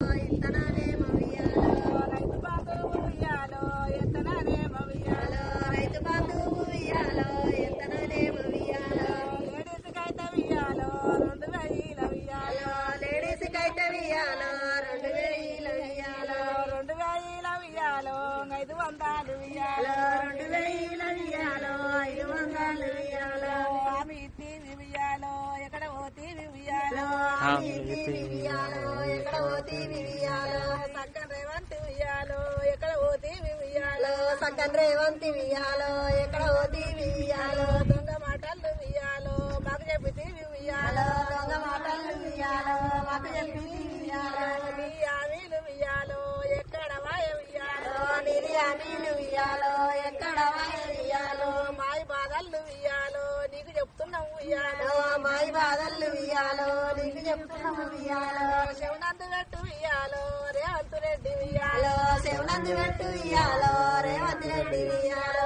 ఇత్తనానేమో ఉయ్యాలో రైతు బంధువు ఉయ్యాలో ఎత్తనానేమో ఉయ్యాలో రైతు బంధువు ఉయ్యాలో ఎత్తనానేమో ఉయ్యాలో లేడీస్కైతే ఉయ్యాలో 2000 ఉయ్యాలో లేడీస్కైతే ఉయ్యాలో 2000 ఉయ్యాలో 2000 ఉయ్యాలో 500 ఉయ్యాలో 2000 ఉయ్యాలో 500 ఉయ్యాలో ఆమె ఇట్టివి ఉయ్యాలో ఎక్కడ పోతీవి ఉయ్యాలో ఉయ్యాలో ఎక్కడ పోతీవి ఉయ్యాలో సక్కన్ రేవంతి ఉయ్యాలో ఎక్కడ పోతీవి ఉయ్యాలో సక్కన్ రేవంతి ఉయ్యాలో ఎక్కడ పోతీవి ఉయ్యాలో దొంగ మాటలు ఉయ్యాలో మాకు చెప్పితీవి ఉయ్యాలో దొంగ మాటలు ఉయ్యాలో మాకు చెప్పితీవి ఉయ్యాలో నీ ఆమెలు ఉయ్యాలో ఎక్కడ వాయ ఉయ్యాలో నీ ఆమెలు ఉయ్యాలో ఎక్కడ వాయ ఉయ్యాలో మాయి బాధలు ఉయ్యాలో నీకు చెప్తున్నావు ఉయ్యాలో మాయి బాధలు ఉయ్యాలో నీకు చెప్తున్నావు ఉయ్యాలో శివనందు పెట్టు ఉయ్యాలో రేవంత్ రెడ్డి ఉయ్యాలో శివనందు పెట్టు ఉయ్యాలో రేవంత్ రెడ్డి ఉయ్యాలో